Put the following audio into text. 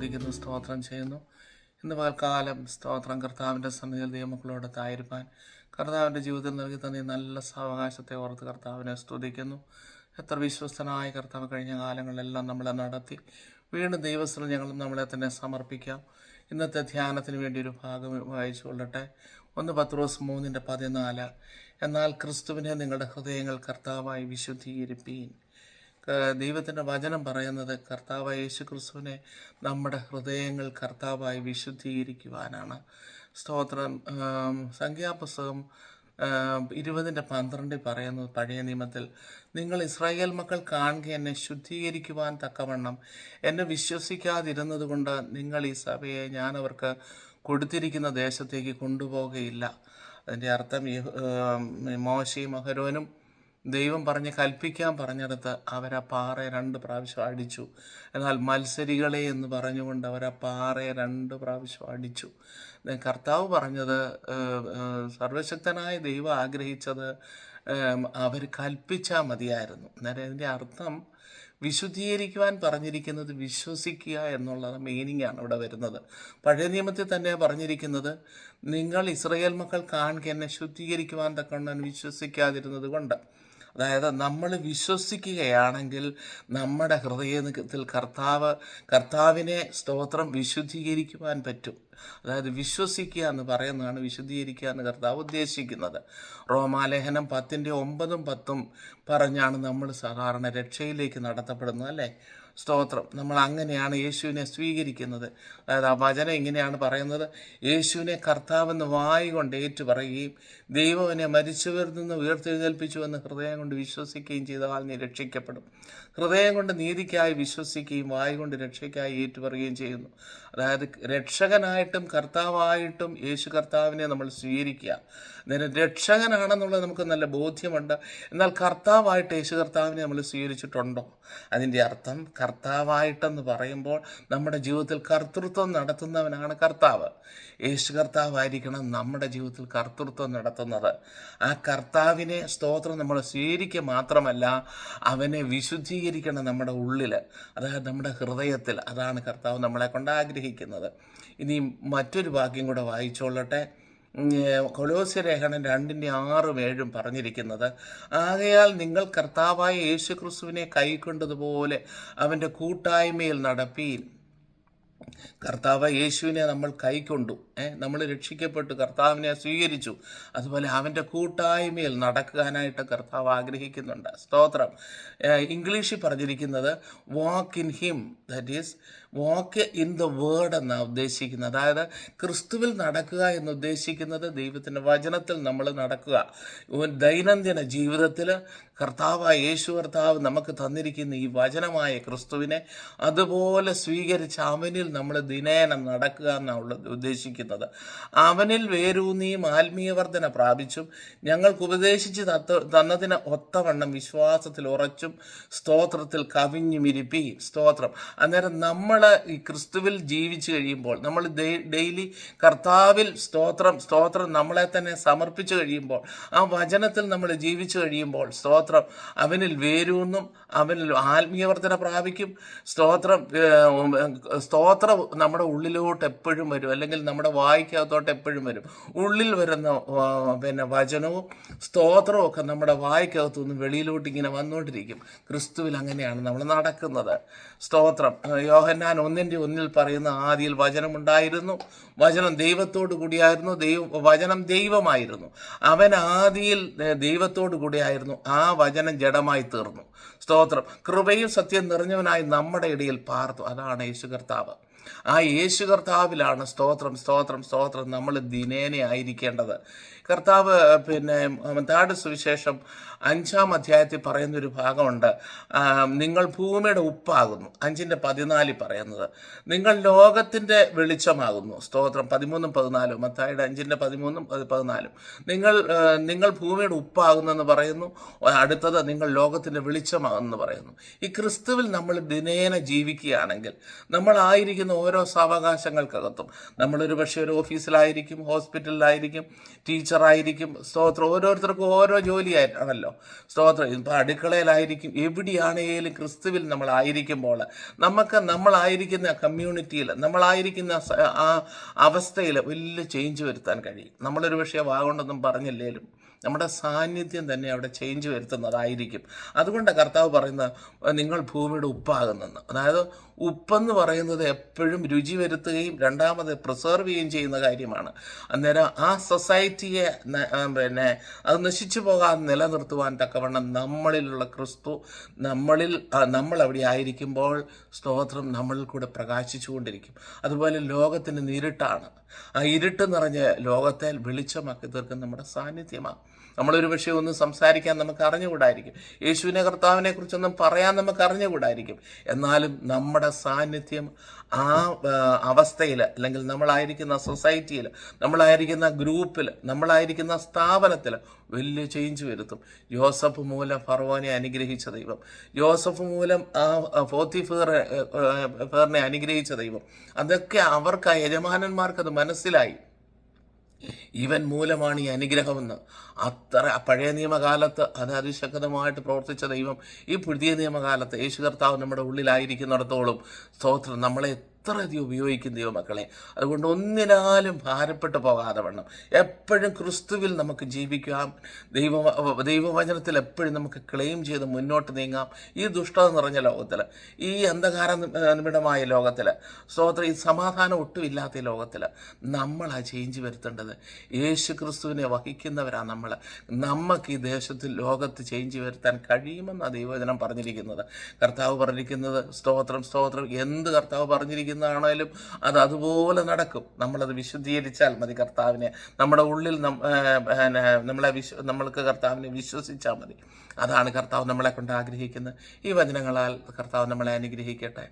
സ്തുതിക്കുന്നു, സ്തോത്രം ചെയ്യുന്നു. ഇന്ന് പകൽക്കാലം സ്തോത്രം കർത്താവിൻ്റെ സന്നിധിയിൽ ദൈവമക്കളോടൊത്തായിരിക്കാൻ കർത്താവിൻ്റെ ജീവിതത്തിൽ നൽകി തന്നെ നല്ല സാവകാശത്തെ ഓർത്ത് കർത്താവിനെ സ്തുതിക്കുന്നു. എത്ര വിശ്വസ്തനായ കർത്താവ് കഴിഞ്ഞ കാലങ്ങളിലെല്ലാം നമ്മളെ നടത്തി. വീണ്ടും ദൈവസ്ഥൽ ഞങ്ങളും നമ്മളെ തന്നെ സമർപ്പിക്കാം. ഇന്നത്തെ ധ്യാനത്തിന് വേണ്ടി ഒരു ഭാഗം വായിച്ചു കൊള്ളട്ടെ. 1 പത്രോസ് 3:14. എന്നാൽ ക്രിസ്തുവിനെ നിങ്ങളുടെ ഹൃദയങ്ങൾ കർത്താവായി വിശുദ്ധീകരിപ്പീൻ. ദൈവത്തിൻ്റെ വചനം പറയുന്നത് കർത്താവായ യേശു ക്രിസ്തുവിനെ നമ്മുടെ ഹൃദയങ്ങൾ കർത്താവായി വിശുദ്ധീകരിക്കുവാനാണ്. സ്തോത്രം. സംഖ്യാപുസ്തകം 20:12 പറയുന്നത് പഴയ നിയമത്തിൽ, നിങ്ങൾ ഇസ്രായേൽ മക്കൾ കാണുക എന്നെ ശുദ്ധീകരിക്കുവാൻ തക്കവണ്ണം എന്നെ വിശ്വസിക്കാതിരുന്നത് കൊണ്ട് നിങ്ങൾ ഈ സഭയെ ഞാൻ അവർക്ക് കൊടുത്തിരിക്കുന്ന ദേശത്തേക്ക് കൊണ്ടുപോകുകയില്ല. അതിൻ്റെ അർത്ഥം മോശയും അഹരോനും ദൈവം പറഞ്ഞ് കൽപ്പിക്കാൻ പറഞ്ഞെടുത്ത് അവരാ പാറയെ 2 പ്രാവശ്യം അടിച്ചു. എന്നാൽ മത്സരികളെ എന്ന് പറഞ്ഞുകൊണ്ട് അവരാ പാറയെ 2 പ്രാവശ്യം അടിച്ചു. കർത്താവ് പറഞ്ഞത്, സർവശക്തനായ ദൈവം ആഗ്രഹിച്ചത് അവർ കൽപ്പിച്ചാൽ മതിയായിരുന്നു. അന്നേരം അതിൻ്റെ അർത്ഥം വിശുദ്ധീകരിക്കുവാൻ പറഞ്ഞിരിക്കുന്നത് വിശ്വസിക്കുക എന്നുള്ള മീനിങ് ആണ് ഇവിടെ വരുന്നത്. പഴയ നിയമത്തിൽ തന്നെ പറഞ്ഞിരിക്കുന്നത്, നിങ്ങൾ ഇസ്രായേൽ മക്കൾ കാണുക എന്നെ ശുദ്ധീകരിക്കുവാൻ തക്കവണ്ണം വിശ്വസിക്കാതിരുന്നത് കൊണ്ട്. അതായത് നമ്മൾ വിശ്വസിക്കുകയാണെങ്കിൽ നമ്മുടെ ഹൃദയത്തിൽ കർത്താവിനെ സ്തോത്രം വിശുദ്ധീകരിക്കുവാൻ പറ്റും. അതായത് വിശ്വസിക്കുക എന്ന് പറയുന്നതാണ് വിശുദ്ധീകരിക്കുക എന്ന് കർത്താവ് ഉദ്ദേശിക്കുന്നത്. റോമാലേഖനം 10:9-10 പറഞ്ഞാണ് നമ്മൾ സാധാരണ രക്ഷയിലേക്ക് നടത്തപ്പെടുന്നത്, അല്ലേ? സ്തോത്രം. നമ്മൾ അങ്ങനെയാണ് യേശുവിനെ സ്വീകരിക്കുന്നത്. അതായത് ആ വചനം ഇങ്ങനെയാണ് പറയുന്നത്, യേശുവിനെ കർത്താവെന്ന് വായി കൊണ്ട് ഏറ്റു പറയുകയും ദൈവവിനെ മരിച്ചവരിൽ നിന്ന് ഉയർത്തെഴുന്നേൽപ്പിച്ചു എന്ന് ഹൃദയം കൊണ്ട് വിശ്വസിക്കുകയും ചെയ്താൽ നീ രക്ഷിക്കപ്പെടും. ഹൃദയം കൊണ്ട് നീതിക്കായി വിശ്വസിക്കുകയും വായി കൊണ്ട് രക്ഷയ്ക്കായി ഏറ്റുപറയുകയും ചെയ്യുന്നു. അതായത് രക്ഷകനായിട്ടും കർത്താവായിട്ടും യേശു കർത്താവിനെ നമ്മൾ സ്വീകരിക്കുക. അന്നേരം രക്ഷകനാണെന്നുള്ളത് നമുക്ക് നല്ല ബോധ്യമുണ്ട്. എന്നാൽ കർത്താവായിട്ട് യേശു കർത്താവിനെ നമ്മൾ സ്വീകരിച്ചിട്ടുണ്ടോ? അതിൻ്റെ അർത്ഥം കർത്താവായിട്ടെന്ന് പറയുമ്പോൾ നമ്മുടെ ജീവിതത്തിൽ കർത്തൃത്വം നടത്തുന്നവനാണ് കർത്താവ്. യേശു കർത്താവായിരിക്കണം നമ്മുടെ ജീവിതത്തിൽ കർത്തൃത്വം നടത്തുന്നത്. ആ കർത്താവിനെ സ്തോത്രം നമ്മൾ സ്വീകരിക്കുക മാത്രമല്ല, അവനെ വിശുദ്ധീകരിക്കണം നമ്മുടെ ഉള്ളിൽ, അതായത് നമ്മുടെ ഹൃദയത്തിൽ. അതാണ് കർത്താവ് നമ്മളെ കൊണ്ട് ആഗ്രഹിക്കുന്നത്. ഇനി മറ്റൊരു വാക്യം കൂടെ വായിച്ചോളട്ടെ. കൊലോസ്യലേഖനം 2:6-7 പറഞ്ഞിരിക്കുന്നത്, ആകയാൽ നിങ്ങൾ കർത്താവായ യേശു ക്രിസ്തുവിനെ കൈക്കൊണ്ടതുപോലെ അവൻ്റെ കൂട്ടായ്മയിൽ നടപ്പീൻ. കർത്താവ് യേശുവിനെ നമ്മൾ കൈക്കൊണ്ടു, നമ്മൾ രക്ഷിക്കപ്പെട്ടു, കർത്താവിനെ സ്വീകരിച്ചു. അതുപോലെ അവൻ്റെ കൂട്ടായ്മയിൽ നടക്കാനായിട്ട് കർത്താവ് ആഗ്രഹിക്കുന്നുണ്ട്. സ്തോത്രം. ഇംഗ്ലീഷിൽ പറഞ്ഞിരിക്കുന്നത് walk in him, that is walk in the word എന്നാണ് ഉദ്ദേശിക്കുന്നത്. അതായത് ക്രിസ്തുവിൽ നടക്കുക എന്ന് ഉദ്ദേശിക്കുന്നത് ദൈവത്തിൻ്റെ വചനത്തിൽ നമ്മൾ നടക്കുക. ദൈനംദിന ജീവിതത്തിൽ കർത്താവായ യേശു കർത്താവ് നമുക്ക് തന്നിരിക്കുന്ന ഈ വചനമായ ക്രിസ്തുവിനെ അതുപോലെ സ്വീകരിച്ച് അവനിൽ നമ്മൾ ദിനേന നടക്കുക എന്നാണ് ഉദ്ദേശിക്കുന്നത്. അവനിൽ വേരൂന്നിയും ആത്മീയവർദ്ധന പ്രാപിച്ചും ഞങ്ങൾക്ക് ഉപദേശിച്ച് തന്നതിന് ഒത്തവണ്ണം വിശ്വാസത്തിൽ ഉറച്ചും സ്തോത്രത്തിൽ കവിഞ്ഞുമിരിപ്പി. സ്തോത്രം. അന്നേരം നമ്മൾ ഈ ക്രിസ്തുവിൽ ജീവിച്ചു കഴിയുമ്പോൾ, നമ്മൾ ഡെയിലി കർത്താവിൽ സ്തോത്രം നമ്മളെ തന്നെ സമർപ്പിച്ചു കഴിയുമ്പോൾ, ആ വചനത്തിൽ നമ്മൾ ജീവിച്ചു കഴിയുമ്പോൾ സ്തോത്രം അവനിൽ വേരൂന്നും അവനിൽ ആത്മീയവർദ്ധന പ്രാപിക്കും. സ്തോത്രം നമ്മുടെ ഉള്ളിലോട്ട് എപ്പോഴും വരും, അല്ലെങ്കിൽ നമ്മുടെ വായിക്കകത്തോട്ട് എപ്പോഴും വരും. ഉള്ളിൽ വരുന്ന വചനവും സ്തോത്രവും ഒക്കെ നമ്മുടെ വായിക്കകത്തുനിന്ന് വെളിയിലോട്ട് ഇങ്ങനെ വന്നുകൊണ്ടിരിക്കും. ക്രിസ്തുവിൽ അങ്ങനെയാണ് നമ്മൾ നടക്കുന്നത്. സ്തോത്രം. യോഹന്നാൻ 1:1 പറയുന്ന, ആദിയിൽ വചനമുണ്ടായിരുന്നു, വചനം ദൈവത്തോടു കൂടിയായിരുന്നു, വചനം ദൈവമായിരുന്നു, അവൻ ആദിയിൽ ദൈവത്തോടു കൂടിയായിരുന്നു, ആ വചനം ജഡമായി തീർന്നു. സ്തോത്രം. കൃപയും സത്യം നിറഞ്ഞവനായി നമ്മുടെ ഇടയിൽ പാർത്തു. അതാണ് യേശു കർത്താവ്. ആ യേശു കർത്താവിലാണ് സ്തോത്രം നമ്മൾ ദിനേന ആയിരിക്കേണ്ടത്. കർത്താവ് മത്തായിയുടെ സുവിശേഷം 5-ാം അധ്യായത്തിൽ പറയുന്നൊരു ഭാഗമുണ്ട്, നിങ്ങൾ ഭൂമിയുടെ ഉപ്പാകുന്നു. 5:14 പറയുന്നത്, നിങ്ങൾ ലോകത്തിൻ്റെ വെളിച്ചമാകുന്നു. സ്തോത്രം. 13-14, മത്തായിയുടെ 5:13-14. നിങ്ങൾ ഭൂമിയുടെ ഉപ്പാകുന്നെന്ന് പറയുന്നു. അടുത്തത് നിങ്ങൾ ലോകത്തിൻ്റെ വെളിച്ചമാകുന്നെന്ന് പറയുന്നു. ഈ ക്രിസ്തുവിൽ നമ്മൾ ദിനേന ജീവിക്കുകയാണെങ്കിൽ, നമ്മളായിരിക്കുന്ന ഓരോ സാവകാശങ്ങൾക്കകത്തും, നമ്മളൊരു പക്ഷേ ഒരു ഓഫീസിലായിരിക്കും, ഹോസ്പിറ്റലിലായിരിക്കും, ടീച്ചർ ടീച്ചറായിരിക്കും, സ്തോത്രം, ഓരോരുത്തർക്കും ഓരോ ജോലിയാണല്ലോ, സ്തോത്രം. ഇപ്പം അടുക്കളയിലായിരിക്കും, എവിടെയാണേലും ക്രിസ്തുവിൽ നമ്മളായിരിക്കുമ്പോൾ നമ്മളായിരിക്കുന്ന കമ്മ്യൂണിറ്റിയിൽ, നമ്മളായിരിക്കുന്ന ആ അവസ്ഥയിൽ വലിയ ചേഞ്ച് വരുത്താൻ കഴിയും. നമ്മളൊരു പക്ഷേ വാഗൊണ്ടൊന്നും പറഞ്ഞില്ലേലും നമ്മുടെ സാന്നിധ്യം തന്നെ അവിടെ ചേഞ്ച് വരുത്തുന്നതായിരിക്കും. അതുകൊണ്ട് കർത്താവ് പറയുന്നത് നിങ്ങൾ ഭൂമിയുടെ ഉപ്പാകുന്നെന്ന്. അതായത് ഉപ്പെന്ന് പറയുന്നത് എപ്പോഴും രുചി വരുത്തുകയും രണ്ടാമത് പ്രിസർവ് ചെയ്യുകയും ചെയ്യുന്ന കാര്യമാണ്. അന്നേരം ആ സൊസൈറ്റിയെ അത് നശിച്ചു പോകാതെ നിലനിർത്തുവാൻ തക്കവണ്ണം നമ്മളിലുള്ള ക്രിസ്തു നമ്മൾ അവിടെ ആയിരിക്കുമ്പോൾ സ്തോത്രം നമ്മളിൽ കൂടെ പ്രകാശിച്ചു കൊണ്ടിരിക്കും. അതുപോലെ ലോകത്തിന് ഇരുട്ടാണ്. ആ ഇരുട്ട് നിറഞ്ഞ ലോകത്തെ വെളിച്ചമാക്കി തീർക്കുന്ന നമ്മുടെ സാന്നിധ്യമാണ്. നമ്മളൊരു പക്ഷേ ഒന്നും സംസാരിക്കാൻ നമുക്ക് അറിഞ്ഞുകൂടായിരിക്കും, യേശുവിനെ കർത്താവിനെ കുറിച്ചൊന്നും പറയാൻ നമുക്ക് അറിഞ്ഞുകൂടായിരിക്കും. എന്നാലും നമ്മുടെ സാന്നിധ്യം ആ അവസ്ഥയിൽ, അല്ലെങ്കിൽ നമ്മളായിരിക്കുന്ന സൊസൈറ്റിയിൽ, നമ്മളായിരിക്കുന്ന ഗ്രൂപ്പിൽ, നമ്മളായിരിക്കുന്ന സ്ഥാപനത്തിൽ വലിയ ചേഞ്ച് വരുത്തും. യോസഫ് മൂലം ഫറവോനെ അനുഗ്രഹിച്ച ദൈവം, യോസഫ് മൂലം പോത്തിഫേറിനെ അനുഗ്രഹിച്ച ദൈവം, അതൊക്കെ അവർക്ക് ആ യജമാനന്മാർക്കത് മനസ്സിലായി. ഇവൻ മൂലമാണ് ഈ അനുഗ്രഹമെന്ന്. അത്ര പഴയ നിയമകാലത്ത് അത് അതിശക്തമായിട്ട് പ്രവർത്തിച്ച ദൈവം ഈ പുതിയ നിയമകാലത്ത് യേശു കർത്താവ് നമ്മുടെ ഉള്ളിലായിരിക്കുന്നിടത്തോളം സ്തോത്രം നമ്മളെ എത്രയധികം ഉപയോഗിക്കും ദൈവമക്കളെ. അതുകൊണ്ട് ഒന്നിനാലും ഭാരപ്പെട്ടു പോകാതെ വണ്ണം എപ്പോഴും ക്രിസ്തുവിൽ നമുക്ക് ജീവിക്കാം. ദൈവവചനത്തിൽ എപ്പോഴും നമുക്ക് ക്ലെയിം ചെയ്ത് മുന്നോട്ട് നീങ്ങാം. ഈ ദുഷ്ടത നിറഞ്ഞ ലോകത്തിൽ, ഈ അന്ധകാര നിമിടമായ ലോകത്തിൽ, സ്തോത്രം, ഈ സമാധാനം ഒട്ടുമില്ലാത്ത ഈ ലോകത്തിൽ നമ്മളാ ചേഞ്ച് വരുത്തേണ്ടത്. യേശു ക്രിസ്തുവിനെ വഹിക്കുന്നവരാണ് നമ്മൾ. നമുക്ക് ഈ ദേശത്തിൽ, ലോകത്ത് ചേഞ്ച് വരുത്താൻ കഴിയുമെന്നാണ് ദൈവവചനം പറഞ്ഞിരിക്കുന്നത്. കർത്താവ് പറഞ്ഞിരിക്കുന്നത് സ്തോത്രം, സ്തോത്രം, എന്ത് കർത്താവ് പറഞ്ഞിരിക്കുന്നതാണേലും അത് അതുപോലെ നടക്കും. നമ്മളത് വിശുദ്ധീകരിച്ചാൽ മതി. കർത്താവിനെ നമ്മുടെ ഉള്ളിൽ നമ്മൾക്ക് കർത്താവിനെ വിശ്വസിച്ചാൽ മതി. അതാണ് കർത്താവ് നമ്മളെ കൊണ്ട് ആഗ്രഹിക്കുന്നത്. ഈ വചനങ്ങളാൽ കർത്താവ് നമ്മളെ അനുഗ്രഹിക്കട്ടെ.